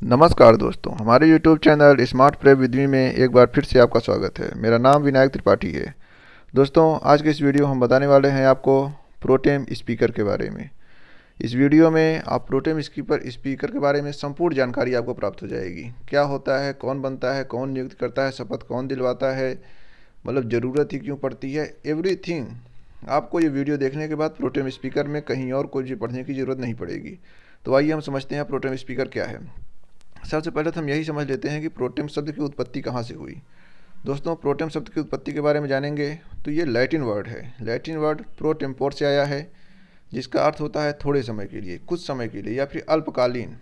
नमस्कार दोस्तों, हमारे YouTube channel smart prep with me में एक बार फिर से आपका स्वागत है। मेरा नाम विनायक त्रिपाठी है। दोस्तों, आज के इस वीडियो हम बताने वाले हैं आपको प्रोटेम स्पीकर के बारे में। इस वीडियो में आप प्रोटेम स्पीकर के बारे में संपूर्ण जानकारी आपको प्राप्त हो जाएगी। क्या होता है, कौन बनता है, कौन नियुक्त करता है, शपथ कौन दिलवाता है, मतलब ज़रूरत ही क्यों पड़ती है, एवरीथिंग आपको ये वीडियो देखने के बाद प्रोटेम स्पीकर में कहीं और कुछ भी पढ़ने की ज़रूरत नहीं पड़ेगी। तो आइए हम समझते हैं प्रोटेम स्पीकर क्या है। सबसे पहले तो हम यही समझ लेते हैं कि प्रोटेम शब्द की उत्पत्ति कहाँ से हुई। दोस्तों, प्रोटेम शब्द की उत्पत्ति के बारे में जानेंगे तो ये लैटिन वर्ड है। लैटिन वर्ड प्रो टेम्पोर से आया है, जिसका अर्थ होता है थोड़े समय के लिए, कुछ समय के लिए या फिर अल्पकालीन।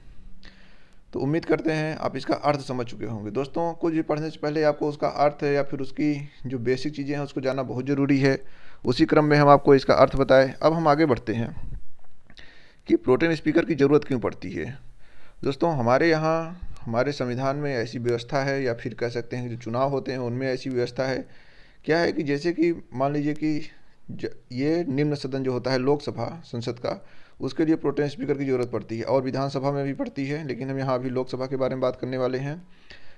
तो उम्मीद करते हैं आप इसका अर्थ समझ चुके होंगे। दोस्तों, कुछ भी पढ़ने से पहले आपको उसका अर्थ या फिर उसकी जो बेसिक चीज़ें हैं उसको जानना बहुत ज़रूरी है। उसी क्रम में हम आपको इसका अर्थ बताएं। अब हम आगे बढ़ते हैं कि प्रोटेम स्पीकर की ज़रूरत क्यों पड़ती है। दोस्तों, हमारे यहाँ हमारे संविधान में ऐसी व्यवस्था है, या फिर कह सकते हैं कि जो चुनाव होते हैं उनमें ऐसी व्यवस्था है। क्या है कि जैसे कि मान लीजिए कि ये निम्न सदन जो होता है लोकसभा संसद का, उसके लिए प्रोटेम स्पीकर की ज़रूरत पड़ती है, और विधानसभा में भी पड़ती है, लेकिन हम यहाँ अभी लोकसभा के बारे में बात करने वाले हैं।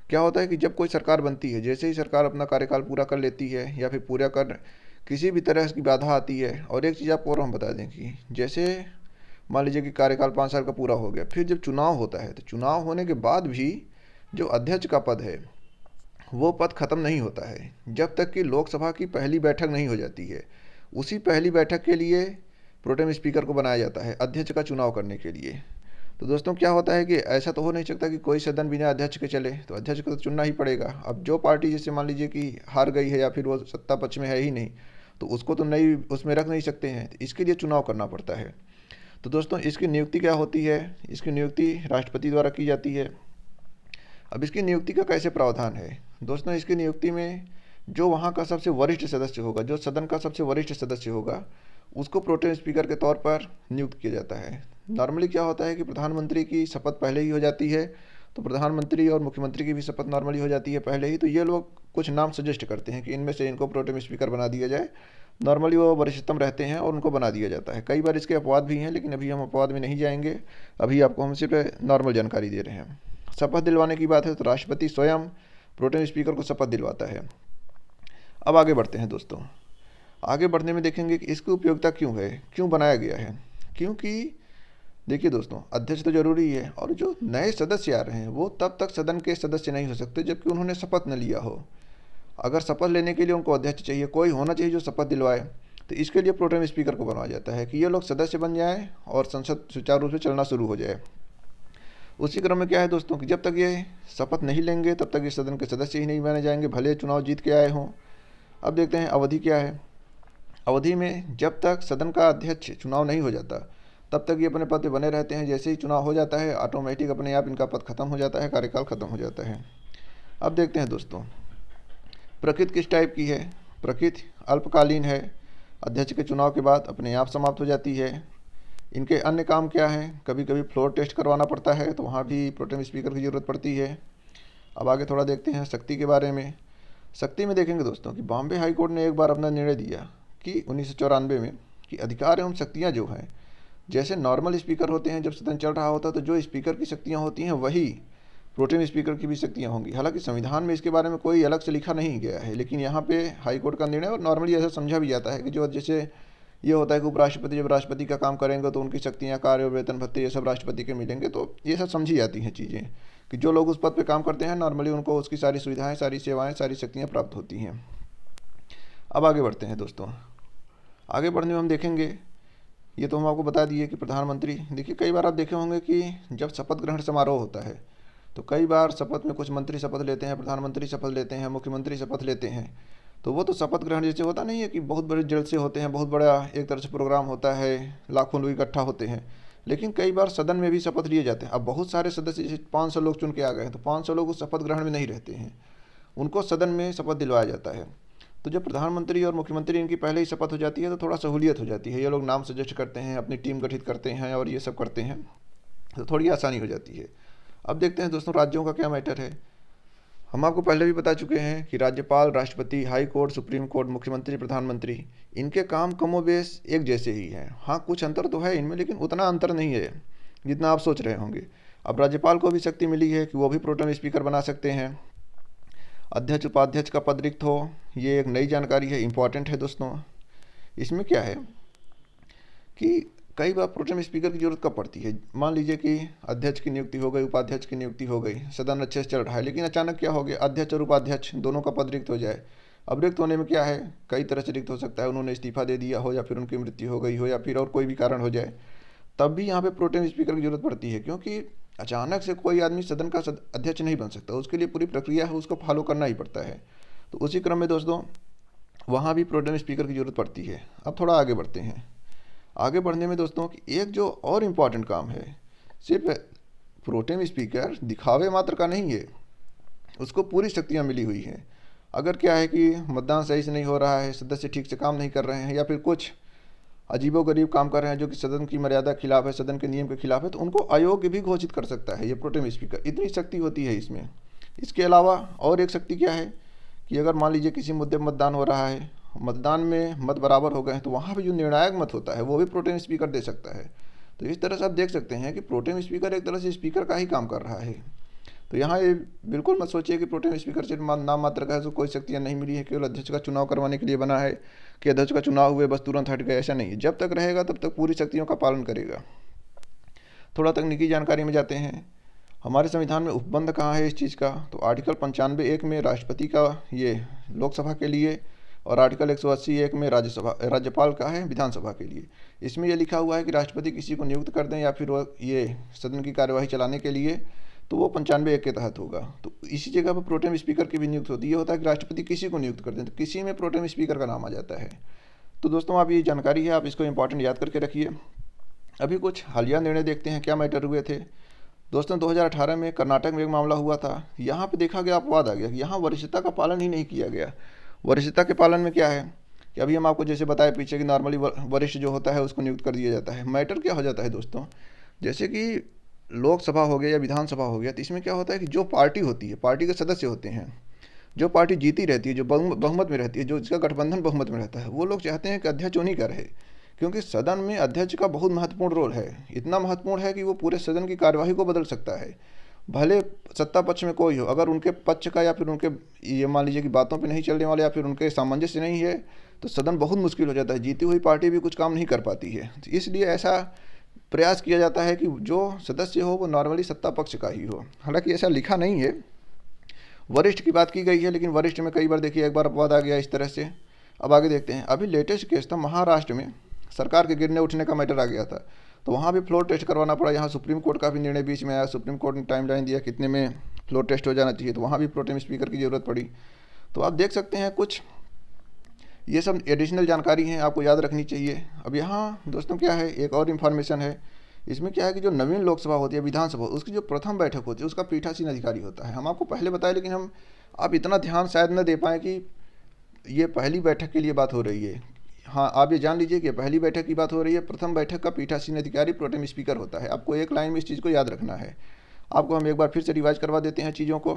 क्या होता है कि जब कोई सरकार बनती है, जैसे ही सरकार अपना कार्यकाल पूरा कर लेती है या फिर पूरा कर किसी भी तरह की बाधा आती है। और एक चीज़ आपको और हम बता दें कि जैसे मान लीजिए कि कार्यकाल 5 साल का पूरा हो गया, फिर जब चुनाव होता है तो चुनाव होने के बाद भी जो अध्यक्ष का पद है वो पद खत्म नहीं होता है जब तक कि लोकसभा की पहली बैठक नहीं हो जाती है। उसी पहली बैठक के लिए प्रोटेम स्पीकर को बनाया जाता है, अध्यक्ष का चुनाव करने के लिए। तो दोस्तों, क्या होता है कि ऐसा तो हो नहीं सकता कि कोई सदन बिना अध्यक्ष के चले, तो अध्यक्ष को तो चुनना ही पड़ेगा। अब जो पार्टी जैसे मान लीजिए कि हार गई है या फिर वो सत्ता पक्ष में है ही नहीं, तो उसको तो नई उसमें रख नहीं सकते हैं, तो इसके लिए चुनाव करना पड़ता है। तो दोस्तों, इसकी नियुक्ति क्या होती है? इसकी नियुक्ति राष्ट्रपति द्वारा की जाती है। अब इसकी नियुक्ति का कैसे प्रावधान है? दोस्तों, इसकी नियुक्ति में जो वहाँ का सबसे वरिष्ठ सदस्य होगा, जो सदन का सबसे वरिष्ठ सदस्य होगा, उसको प्रोटेम स्पीकर के तौर पर नियुक्त किया जाता है। नॉर्मली क्या होता है कि प्रधानमंत्री की शपथ पहले ही हो जाती है, तो प्रधानमंत्री और मुख्यमंत्री की भी शपथ नॉर्मली हो जाती है पहले ही। तो ये लोग कुछ नाम सजेस्ट करते हैं कि इनमें से इनको प्रोटेम स्पीकर बना दिया जाए। नॉर्मली वो वरिष्ठतम रहते हैं और उनको बना दिया जाता है। कई बार इसके अपवाद भी हैं, लेकिन अभी हम अपवाद में नहीं जाएंगे। अभी आपको हम सिर्फ नॉर्मल जानकारी दे रहे हैं। शपथ दिलवाने की बात है तो राष्ट्रपति स्वयं प्रोटेम स्पीकर को शपथ दिलवाता है। अब आगे बढ़ते हैं दोस्तों। आगे बढ़ने में देखेंगे कि इसकी उपयोगिता क्यों है, क्यों बनाया गया है। क्योंकि देखिए दोस्तों, अध्यक्ष तो जरूरी है, और जो नए सदस्य आ रहे हैं वो तब तक सदन के सदस्य नहीं हो सकते जबकि उन्होंने शपथ न लिया हो। अगर शपथ लेने के लिए उनको अध्यक्ष चाहिए, कोई होना चाहिए जो शपथ दिलवाए। तो इसके लिए प्रोटेम स्पीकर को बनवाया जाता है कि ये लोग सदस्य बन जाएं और संसद सुचारू रूप से चलना शुरू हो जाए। उसी क्रम में क्या है दोस्तों कि जब तक ये शपथ नहीं लेंगे तब तक इस सदन के सदस्य ही नहीं बने जाएंगे, भले चुनाव जीत के आए हों। अब देखते हैं अवधि क्या है। अवधि में जब तक सदन का अध्यक्ष चुनाव नहीं हो जाता तब तक ये अपने पद पर बने रहते हैं। जैसे ही चुनाव हो जाता है ऑटोमेटिक अपने आप इनका पद खत्म हो जाता है, कार्यकाल खत्म हो जाता है। अब देखते हैं दोस्तों, प्रकृति किस टाइप की है। प्रकृति अल्पकालीन है, अध्यक्ष के चुनाव के बाद अपने आप समाप्त हो जाती है। इनके अन्य काम क्या हैं? कभी कभी फ्लोर टेस्ट करवाना पड़ता है, तो वहाँ भी प्रोटेम स्पीकर की ज़रूरत पड़ती है। अब आगे थोड़ा देखते हैं शक्ति के बारे में। शक्ति में देखेंगे दोस्तों कि बॉम्बे हाई कोर्ट ने एक बार अपना निर्णय दिया कि 1994 में कि अधिकार एवं शक्तियाँ जो हैं, जैसे नॉर्मल स्पीकर होते हैं जब सदन चल रहा होता है, तो जो स्पीकर की शक्तियाँ होती हैं वही प्रोटेम स्पीकर की भी शक्तियाँ होंगी। हालांकि संविधान में इसके बारे में कोई अलग से लिखा नहीं गया है, लेकिन यहाँ पे हाई कोर्ट का निर्णय, और नॉर्मली ऐसा समझा भी जाता है कि जो जैसे ये होता है कि उपराष्ट्रपति जब राष्ट्रपति का काम करेंगे तो उनकी शक्तियाँ, कार्य और वेतन भत्ते ये सब राष्ट्रपति के मिलेंगे। तो ये सब समझी जाती हैं चीज़ें कि जो लोग उस पद पर काम करते हैं नॉर्मली उनको उसकी सारी सुविधाएँ, सारी सेवाएँ, सारी शक्तियाँ प्राप्त होती हैं। अब आगे बढ़ते हैं दोस्तों। आगे बढ़ने में हम देखेंगे, ये तो हम आपको बता दिए कि प्रधानमंत्री, देखिए कई बार आप देखे होंगे कि जब शपथ ग्रहण समारोह होता है तो कई बार शपथ में कुछ मंत्री शपथ लेते हैं, प्रधानमंत्री शपथ लेते हैं, मुख्यमंत्री शपथ लेते हैं। तो वो तो शपथ ग्रहण जैसे होता नहीं है कि बहुत बड़े जलसे होते हैं, बहुत बड़ा एक तरह से प्रोग्राम होता है, लाखों लोग इकट्ठा होते हैं। लेकिन कई बार सदन में भी शपथ लिए जाते हैं। अब बहुत सारे सदस्य जैसे 500 लोग चुन के आ गए हैं, तो 500 लोग उस शपथ ग्रहण में नहीं रहते हैं, उनको सदन में शपथ दिलवाया जाता है। तो जब प्रधानमंत्री और मुख्यमंत्री इनकी पहले ही शपथ हो जाती है तो थोड़ा सहूलियत हो जाती है। ये लोग नाम सजेस्ट करते हैं, अपनी टीम गठित करते हैं और ये सब करते हैं, तो थोड़ी आसानी हो जाती है। अब देखते हैं दोस्तों राज्यों का क्या मैटर है। हम आपको पहले भी बता चुके हैं कि राज्यपाल, राष्ट्रपति, हाई कोर्ट, सुप्रीम कोर्ट, मुख्यमंत्री, प्रधानमंत्री, इनके काम कमोबेश एक जैसे ही हैं। हाँ, कुछ अंतर तो है इनमें, लेकिन उतना अंतर नहीं है जितना आप सोच रहे होंगे। अब राज्यपाल को भी शक्ति मिली है कि वो भी प्रोटेम स्पीकर बना सकते हैं। अध्यक्ष उपाध्यक्ष का पद रिक्त हो, ये एक नई जानकारी है, इम्पॉर्टेंट है दोस्तों। इसमें क्या है कि कई बार प्रोटेम स्पीकर की जरूरत कब पड़ती है। मान लीजिए कि अध्यक्ष की नियुक्ति हो गई, उपाध्यक्ष की नियुक्ति हो गई, सदन अच्छे से चल रहा है, लेकिन अचानक क्या हो गया, अध्यक्ष और उपाध्यक्ष दोनों का पद रिक्त हो जाए। अब रिक्त होने में क्या है, कई तरह से रिक्त हो सकता है, उन्होंने इस्तीफा दे दिया हो, या फिर उनकी मृत्यु हो गई हो, या फिर और कोई भी कारण हो जाए, तब भी यहाँ पे प्रोटेम स्पीकर की जरूरत पड़ती है। क्योंकि अचानक से कोई आदमी सदन का अध्यक्ष नहीं बन सकता, उसके लिए पूरी प्रक्रिया है, उसको फॉलो करना ही पड़ता है। तो उसी क्रम में दोस्तों वहाँ भी प्रोटेम स्पीकर की जरूरत पड़ती है। अब थोड़ा आगे बढ़ते हैं। आगे बढ़ने में दोस्तों एक जो और इम्पॉर्टेंट काम है, सिर्फ प्रोटेम स्पीकर दिखावे मात्र का नहीं है, उसको पूरी शक्तियाँ मिली हुई हैं। अगर क्या है कि मतदान सही से नहीं हो रहा है, सदस्य ठीक से काम नहीं कर रहे हैं, या फिर कुछ अजीबोगरीब काम कर रहे हैं जो कि सदन की मर्यादा के खिलाफ है, सदन के नियम के खिलाफ है, तो उनको अयोग्य भी घोषित कर सकता है ये प्रोटेम स्पीकर। इतनी शक्ति होती है इसमें। इसके अलावा और एक शक्ति क्या है कि अगर मान लीजिए किसी मुद्दे पर मतदान हो रहा है, मतदान में मत बराबर हो गए हैं, तो वहाँ भी जो निर्णायक मत होता है वो भी प्रोटेम स्पीकर दे सकता है। तो इस तरह से आप देख सकते हैं कि प्रोटेम स्पीकर एक तरह से स्पीकर का ही काम कर रहा है। तो यहाँ ये बिल्कुल मत सोचिए कि प्रोटेम स्पीकर सिर्फ नाम मात्र का है, तो कोई शक्तियाँ नहीं मिली है, केवल अध्यक्ष का चुनाव करवाने के लिए बना है कि अध्यक्ष का चुनाव हुए बस तुरंत हट गए, ऐसा नहीं है। जब तक रहेगा तब तक पूरी शक्तियों का पालन करेगा। थोड़ा तकनीकी जानकारी में जाते हैं। हमारे संविधान में उपबंध कहाँ है इस चीज़ का, तो आर्टिकल 95(1) में राष्ट्रपति का ये लोकसभा के लिए, और आर्टिकल 180(1) में राज्यपाल का है विधानसभा के लिए। इसमें यह लिखा हुआ है कि राष्ट्रपति किसी को नियुक्त कर दें या फिर वो ये सदन की कार्यवाही चलाने के लिए, तो वो 95(1) के तहत होगा। तो इसी जगह पर प्रोटेम स्पीकर की भी नियुक्त होती है। ये होता है कि राष्ट्रपति किसी को नियुक्त कर दें, तो किसी में प्रोटेम स्पीकर का नाम आ जाता है। तो दोस्तों आप ये जानकारी है, आप इसको इंपॉर्टेंट याद करके रखिए। अभी कुछ हालिया निर्णय देखते हैं, क्या मैटर हुए थे दोस्तों। 2018 में कर्नाटक में एक मामला हुआ था। यहाँ पे देखा गया, अपवाद आ गया कि यहाँ वरिष्ठता का पालन ही नहीं किया गया। वरिष्ठता के पालन में क्या है कि अभी हम आपको जैसे बताए पीछे कि नॉर्मली वरिष्ठ जो होता है उसको नियुक्त कर दिया जाता है। मैटर क्या हो जाता है दोस्तों, जैसे कि लोकसभा हो गया या विधानसभा हो गया, तो इसमें क्या होता है कि जो पार्टी होती है, पार्टी के सदस्य होते हैं, जो पार्टी जीती रहती है, जो बहुमत में रहती है, जो जिसका गठबंधन बहुमत में रहता है, वो लोग चाहते हैं कि अध्यक्ष उन्हीं का रहे। क्योंकि सदन में अध्यक्ष का बहुत महत्वपूर्ण रोल है। इतना महत्वपूर्ण है कि वो पूरे सदन की कार्यवाही को बदल सकता है। भले सत्ता पक्ष में कोई हो, अगर उनके पक्ष का या फिर उनके ये मान लीजिए कि बातों पे नहीं चलने वाले या फिर उनके सामंजस्य नहीं है, तो सदन बहुत मुश्किल हो जाता है। जीती हुई पार्टी भी कुछ काम नहीं कर पाती है। तो इसलिए ऐसा प्रयास किया जाता है कि जो सदस्य हो वो नॉर्मली सत्ता पक्ष का ही हो। हालांकि ऐसा लिखा नहीं है, वरिष्ठ की बात की गई है, लेकिन वरिष्ठ में कई बार देखिए एक बार अपवाद आ गया इस तरह से। अब आगे देखते हैं। अभी लेटेस्ट केस था महाराष्ट्र में, सरकार के गिरने उठने का मैटर आ गया था, तो वहाँ भी फ्लोर टेस्ट करवाना पड़ा। यहाँ सुप्रीम कोर्ट का भी निर्णय बीच में आया, सुप्रीम कोर्ट ने टाइमलाइन दिया कितने में फ्लोर टेस्ट हो जाना चाहिए, तो वहाँ भी प्रोटेम स्पीकर की ज़रूरत पड़ी। तो आप देख सकते हैं कुछ ये सब एडिशनल जानकारी हैं, आपको याद रखनी चाहिए। अब यहाँ दोस्तों क्या है, एक और इन्फॉर्मेशन है। इसमें क्या है कि जो नवीन लोकसभा होती है, विधानसभा, उसकी जो प्रथम बैठक होती है उसका पीठासीन अधिकारी होता है। हम आपको पहले बताए, लेकिन आप इतना ध्यान शायद न दे पाएँ कि ये पहली बैठक के लिए बात हो रही है। हाँ, आप ये जान लीजिए कि पहली बैठक की बात हो रही है। प्रथम बैठक का पीठासीन अधिकारी प्रोटेम स्पीकर होता है। आपको एक लाइन में इस चीज़ को याद रखना है। आपको हम एक बार फिर से रिवाइज करवा देते हैं चीज़ों को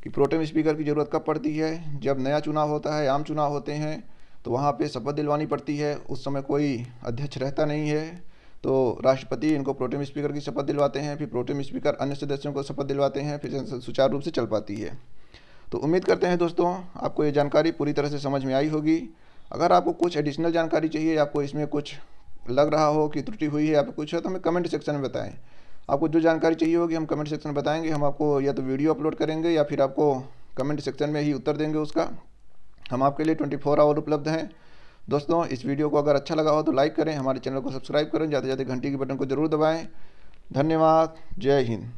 कि प्रोटेम स्पीकर की ज़रूरत कब पड़ती है। जब नया चुनाव होता है, आम चुनाव होते हैं, तो वहाँ पे शपथ दिलवानी पड़ती है। उस समय कोई अध्यक्ष रहता नहीं है, तो राष्ट्रपति इनको प्रोटेम स्पीकर की शपथ दिलवाते हैं, फिर प्रोटेम स्पीकर अन्य सदस्यों को शपथ दिलवाते हैं, फिर सुचारू रूप से चल पाती है। तो उम्मीद करते हैं दोस्तों आपको ये जानकारी पूरी तरह से समझ में आई होगी। अगर आपको कुछ एडिशनल जानकारी चाहिए, आपको इसमें कुछ लग रहा हो कि त्रुटि हुई है, आपको कुछ है, तो हमें कमेंट सेक्शन में बताएं। आपको जो जानकारी चाहिए होगी हम कमेंट सेक्शन में बताएंगे। हम आपको या तो वीडियो अपलोड करेंगे या फिर आपको कमेंट सेक्शन में ही उत्तर देंगे उसका। हम आपके लिए 24 आवर उपलब्ध हैं। दोस्तों इस वीडियो को अगर अच्छा लगा हो तो लाइक करें, हमारे चैनल को सब्सक्राइब करें, ज़्यादा से ज़्यादा घंटी के बटन को जरूर दबाएँ। धन्यवाद। जय हिंद।